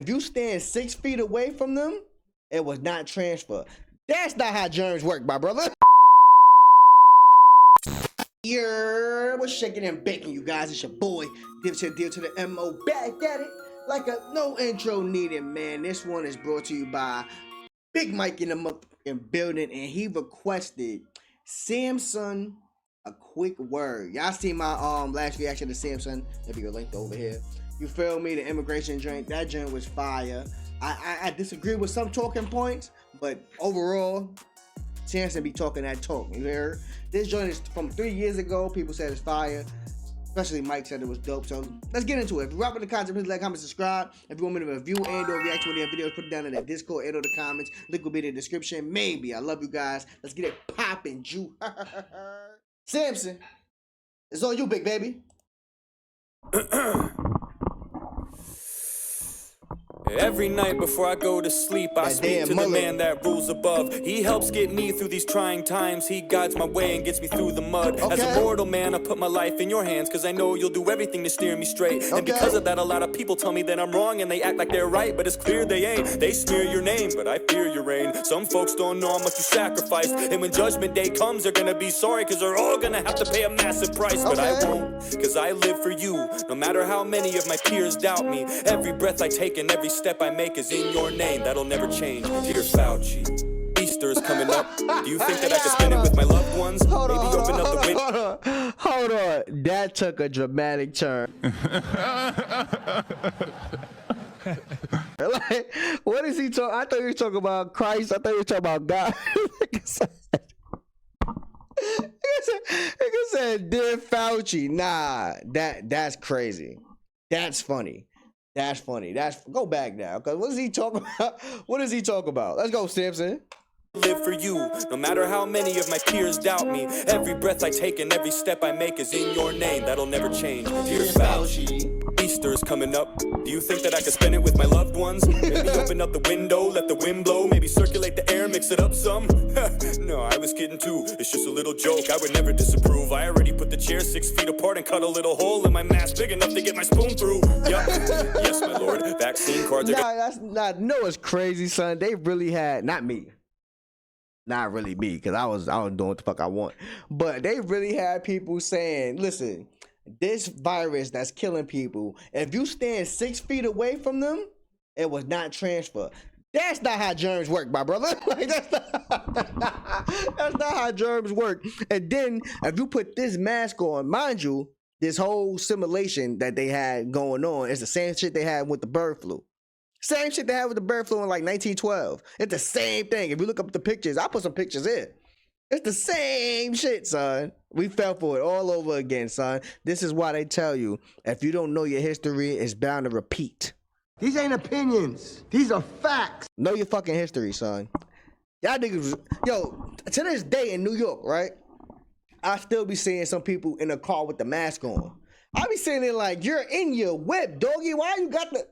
If you stand 6 feet away from them, it was not transfer. That's not how germs work, my brother. Yeah, what's shaking and baking, you guys? It's your boy, deal to the MO, back at it like a no intro needed, man. This one is brought to you by Big Mike in the motherfucking building, and he requested Samson a quick word. Y'all see my last reaction to Samson? If you're linked over here, you feel me? The immigration joint, that joint was fire. I disagree with some talking points, but overall, Samson be talking that talk. You hear? This joint is from 3 years ago. People said it's fire. Especially Mike said it was dope. So let's get into it. If you rock with the content, please like, comment, subscribe. If you want me to review and or react to any of the videos, put it down in the Discord and or the comments. Link will be in the description. Maybe. I love you guys. Let's get it popping, Jew. Samson, it's on you, big baby. Every night before I go to sleep, I speak to the man that rules above. He helps get me through these trying times. He guides my way and gets me through the mud. As a mortal man, I put my life in your hands, cause I know you'll do everything to steer me straight. And because of that, a lot of people tell me that I'm wrong and they act like they're right, but it's clear they ain't. They smear your name, but I fear your reign. Some folks don't know how much you sacrificed, and when judgment day comes, they're gonna be sorry, cause they're all gonna have to pay a massive price. But I won't, cause I live for you, no matter how many of my peers doubt me. Every breath I take and every step I make is in your name, that'll never change. Dear Fauci, Easter's coming up. Do you think that I could spend it with my loved ones? Maybe open up the window. Hold on. That took a dramatic turn. Like, what is he talking? I thought he was talking about Christ. I thought he was talking about God. He said, "Dear Fauci." Nah, that's crazy. That's funny. That's funny. Go back now, cause what is he talking about? What does he talk about? Let's go, Samson. Live for you, no matter how many of my peers doubt me. Every breath I take and every step I make is in your name, that'll never change. Dear Fauci, Easter's coming up. Do you think that I could spend it with my loved ones? Maybe open up the window, let the wind blow. Maybe circulate the air, mix it up some. No, I was kidding too. It's just a little joke, I would never disapprove. I already put the chairs 6 feet apart and cut a little hole in my mask big enough to get my spoon through. Yep. Yes, my lord. Vaccine cards are... Nah, that's not... No, it's crazy, son. They really had... Not me. Not really me, because I was doing what the fuck I want. But they really had people saying, listen, this virus that's killing people, if you stand 6 feet away from them, it was not transfer. That's not how germs work, my brother. Like, that's not how germs work. And then, if you put this mask on, mind you, this whole simulation that they had going on is the same shit they had with the bird flu. Same shit they had with the bird flu in like 1912. It's the same thing. If you look up the pictures, I put some pictures in. It's the same shit, son. We fell for it all over again, son. This is why they tell you, if you don't know your history, it's bound to repeat. These ain't opinions. These are facts. Know your fucking history, son. Y'all niggas, yo, to this day in New York, right? I still be seeing some people in a car with the mask on. I be saying it like, you're in your whip, doggy. Why you got the...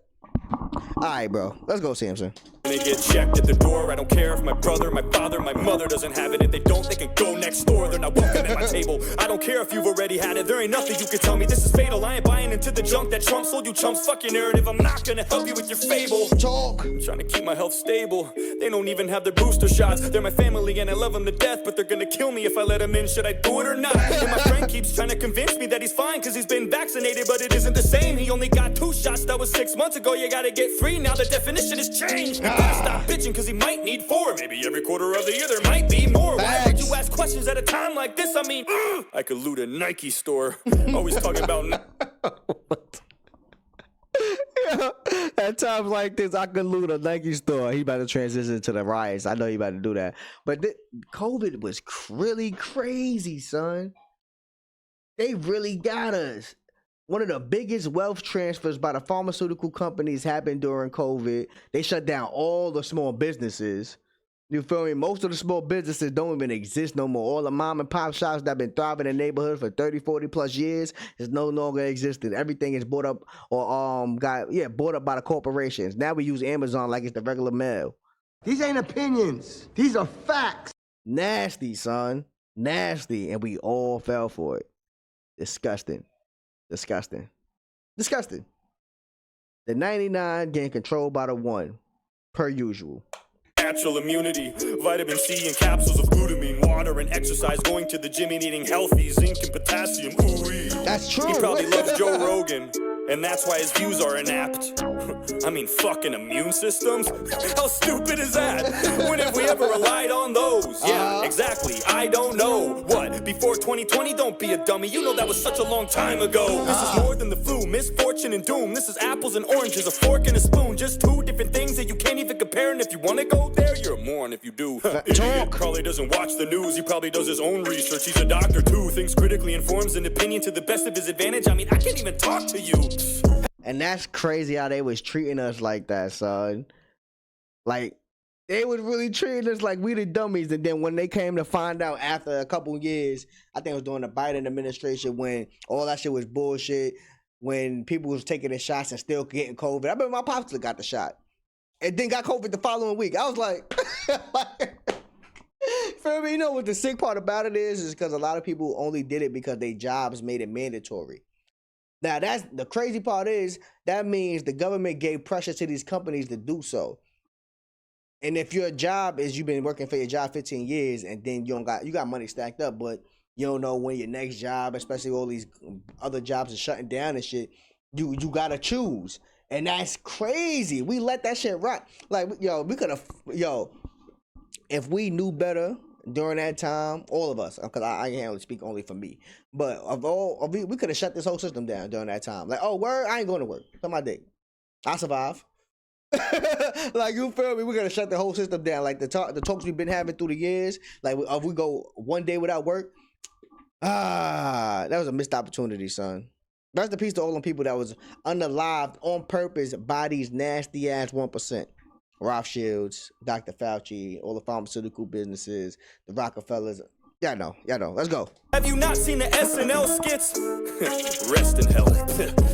All right, bro. Let's go, Samson. They get checked at the door. I don't care if my brother, my father, my mother doesn't have it. If they don't, they can go next door. They're not welcome at my table. I don't care if you've already had it. There ain't nothing you can tell me. This is fatal. I ain't buying into the junk that Trump sold you chumps. Fuck your narrative. I'm not gonna help you with your fable. Talk. I'm trying to keep my health stable. They don't even have their booster shots. They're my family and I love them to death, but they're gonna kill me if I let them in. Should I do it or not? And my friend keeps trying to convince me that he's fine because he's been vaccinated, but it isn't the same. He only got 2 shots. That was 6 months ago. You gotta get 3. Now the definition has changed. You gotta stop bitching because he might need 4. Maybe every quarter of the year there might be more. Why would you ask questions at a time like this? I mean, I could loot a Nike store. Always talking about... Yeah, at times like this, I could loot a Nike store. He about to transition to the riots. I know he about to do that. But COVID was really crazy, son. They really got us. One of the biggest wealth transfers by the pharmaceutical companies happened during COVID. They shut down all the small businesses. You feel me? Most of the small businesses don't even exist no more. All the mom and pop shops that have been thriving in the neighborhood for 30, 40 plus years is no longer existing. Everything is bought up or bought up by the corporations. Now we use Amazon like it's the regular mail. These ain't opinions. These are facts. Nasty, son. Nasty. And we all fell for it. Disgusting. Disgusting. Disgusting. The 99 getting controlled by the 1, per usual. Natural immunity, vitamin C and capsules of glutamine, water and exercise, going to the gym and eating healthy, zinc and potassium. Ooh-wee. That's true. He probably loves Joe Rogan, and that's why his views are inapt. I mean, fucking immune systems? How stupid is that? When have we ever relied on those? Yeah, exactly. I don't know. What? Before 2020? Don't be a dummy. You know that was such a long time ago. This is more than the flu, misfortune and doom. This is apples and oranges, a fork and a spoon. Just two different things that you can't even compare. And if you want to go there, you're a moron if you do. Idiot probably doesn't watch the news. He probably does his own research. He's a doctor too. Thinks critically, informs an opinion to the best of his advantage. I mean, I can't even talk to you. And that's crazy how they was treating us like that, son. Like, they was really treating us like we the dummies. And then when they came to find out after a couple years, I think it was during the Biden administration, when all that shit was bullshit, when people was taking the shots and still getting COVID. I remember my pops got the shot and then got COVID the following week. I was like, feel me? You know what the sick part about it is because a lot of people only did it because their jobs made it mandatory. Now, that's the crazy part is that means the government gave pressure to these companies to do so. And if your job is you've been working for your job 15 years and then you got money stacked up, but you don't know when your next job, especially all these other jobs are shutting down and shit, you gotta choose. And that's crazy. We let that shit rock. Like, we could have, if we knew better during that time, all of us, because I can't only speak only for me, but we could have shut this whole system down during that time. Like, oh, word, I ain't going to work. On my dick. I survive. Like, you feel me? We're going to shut the whole system down. Like, the talks we've been having through the years, like, if we go one day without work, that was a missed opportunity, son. Rest in peace to all them people that was unalived on purpose by these nasty-ass 1%. Rothschilds, Dr. Fauci, all the pharmaceutical businesses, the Rockefellers. Y'all know. Let's go. Have you not seen the SNL skits? Rest in hell.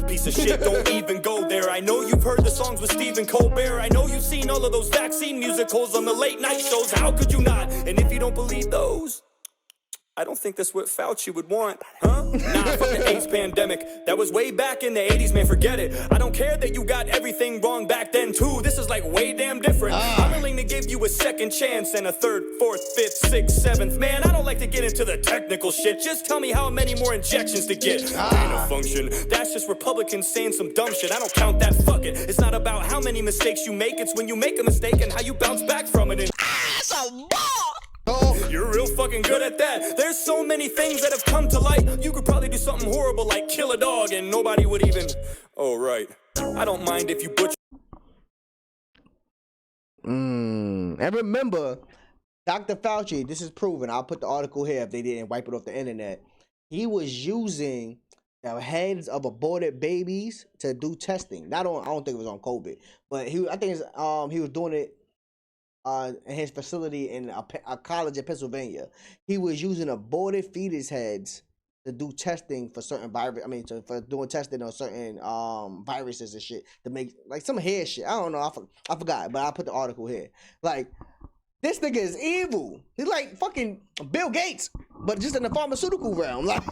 Piece of shit, don't even go there. I know you've heard the songs with Stephen Colbert. I know you've seen all of those vaccine musicals on the late night shows. How could you not? And if you don't believe those, I don't think that's what Fauci would want, huh? Nah, fuck the AIDS pandemic. That was way back in the 80s, man, forget it. I don't care that you got everything wrong back then, too. This is like way damn different. I'm willing to give you a second chance and a third, fourth, fifth, sixth, seventh. Man, I don't like to get into the technical shit. Just tell me how many more injections to get. Gain of function. That's just Republicans saying some dumb shit. I don't count that, fuck it. It's not about how many mistakes you make. It's when you make a mistake and how you bounce back from it. And That's a ball! You're real fucking good at that. There's so many things that have come to light. You could probably do something horrible like kill a dog and nobody would even... Oh, right. I don't mind if you butcher... And remember, Dr. Fauci, this is proven. I'll put the article here if they didn't wipe it off the internet. He was using the heads of aborted babies to do testing. I don't think it was on COVID, but he was doing it in his facility in a college in Pennsylvania. He was using aborted fetus heads to do testing for certain for doing testing on certain viruses and shit to make like some hair shit. I don't know. I forgot, but I put the article here. Like, this nigga is evil. He's like fucking Bill Gates, but just in the pharmaceutical realm. Like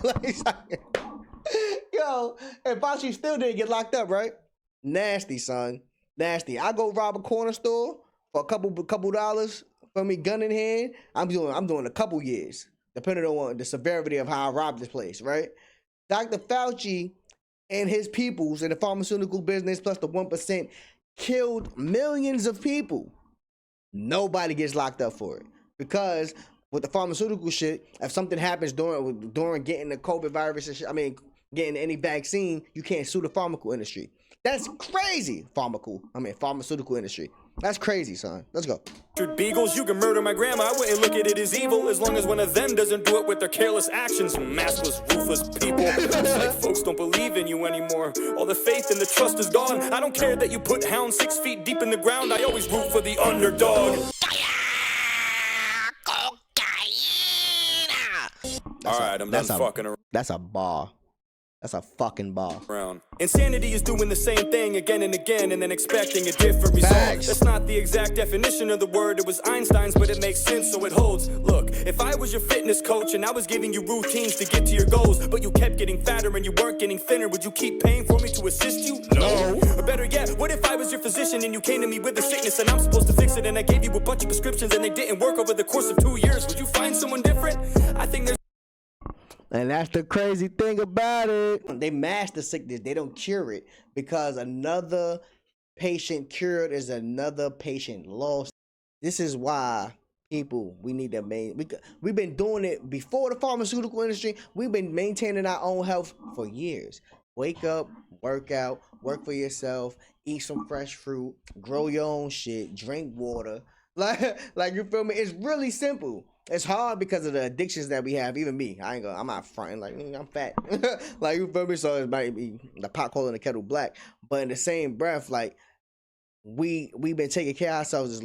yo, and Fauci still didn't get locked up, right? Nasty, son. Nasty. I go rob a corner store for a couple dollars for me, gun in hand. I'm doing a couple years, depending on the severity of how I robbed this place, right? Dr. Fauci and his peoples in the pharmaceutical business, plus the 1%, killed millions of people. Nobody gets locked up for it. Because with the pharmaceutical shit, if something happens during getting the COVID virus and shit, getting any vaccine, you can't sue the pharmaceutical industry. That's crazy. Pharmaceutical industry. That's crazy, son. Let's go. Beagles, you can murder my grandma. I wouldn't look at it as evil as long as one of them doesn't do it with their careless actions. Maskless, ruthless people. It's like folks don't believe in you anymore. All the faith and the trust is gone. I don't care that you put hounds 6 feet deep in the ground. I always root for the underdog. All right, I'm done fucking around. That's a bar. That's a fucking bar. Insanity is doing the same thing again and again and then expecting a different result. Facts. That's not the exact definition of the word. It was Einstein's, but it makes sense, so it holds. Look, if I was your fitness coach and I was giving you routines to get to your goals, but you kept getting fatter and you weren't getting thinner, would you keep paying for me to assist you? No. Or better yet, what if I was your physician and you came to me with a sickness and I'm supposed to fix it, and I gave you a bunch of prescriptions and they didn't work over the course of 2 years? Would you find someone different? I think there's... And that's the crazy thing about it. They mask the sickness. They don't cure it, because another patient cured is another patient lost. This is why people, we need to we've been doing it before the pharmaceutical industry. We've been maintaining our own health for years. Wake up, work out, work for yourself, eat some fresh fruit, grow your own shit, drink water. Like you feel me? It's really simple. It's hard because of the addictions that we have. Even me, I'm not fronting like I'm fat. Like you feel me? So it might be the pot calling the kettle black. But in the same breath, like we've been taking care of ourselves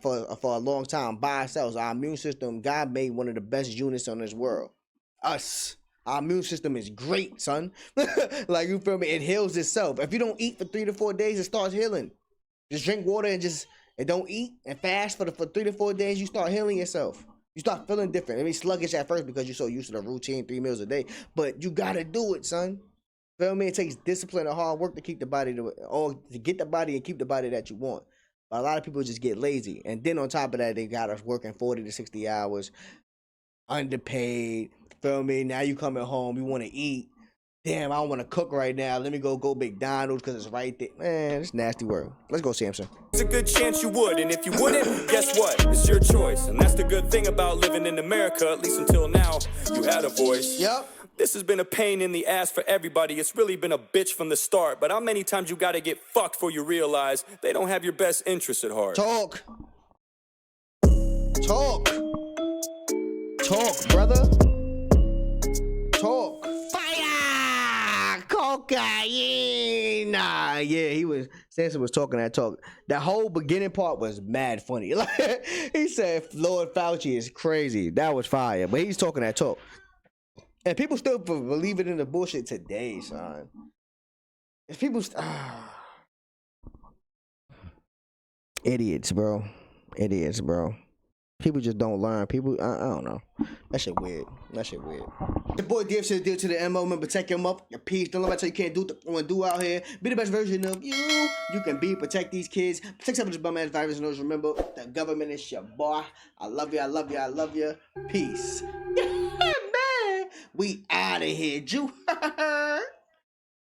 for a long time by ourselves. Our immune system, God made one of the best units on this world. Us. Our immune system is great, son. Like you feel me? It heals itself. If you don't eat for 3 to 4 days, it starts healing. Just drink water and don't eat and fast for 3 to 4 days. You start healing yourself. You start feeling different. I mean, sluggish at first because you're so used to the routine 3 meals a day. But you gotta do it, son. Feel me? It takes discipline and hard work to keep the body or to get the body and keep the body that you want. But a lot of people just get lazy, and then on top of that, they got us working 40 to 60 hours, underpaid. Feel me? Now you coming home, you want to eat. Damn, I don't want to cook right now. Let me go McDonald's because it's right there. Man, it's nasty work. Let's go, Samson. There's a good chance you would, and if you wouldn't, guess what? It's your choice, and that's the good thing about living in America. At least until now, you had a voice. Yep. This has been a pain in the ass for everybody. It's really been a bitch from the start. But how many times you gotta get fucked before you realize they don't have your best interests at heart? Talk, brother. Talk. Fire! Cocaine! Nah, yeah, Samson was talking that talk. That whole beginning part was mad funny. Like, he said Lord Fauci is crazy. That was fire. But he's talking that talk. And people still believe it in the bullshit today, son. If people... Idiots, bro. People just don't learn. People, I don't know. That shit weird. The boy Div said deal to the MO. Remember, protect him up. Your peace. Don't let me tell you can't do what you want to do out here. Be the best version of you. You can be. Protect these kids. Protect some of this bum ass virus. And remember, the government is your boy. I love you. Peace. Yeah, man. We out of here, Jew. That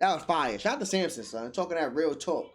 was fire. Shout out to Samson, son. Talking that real talk.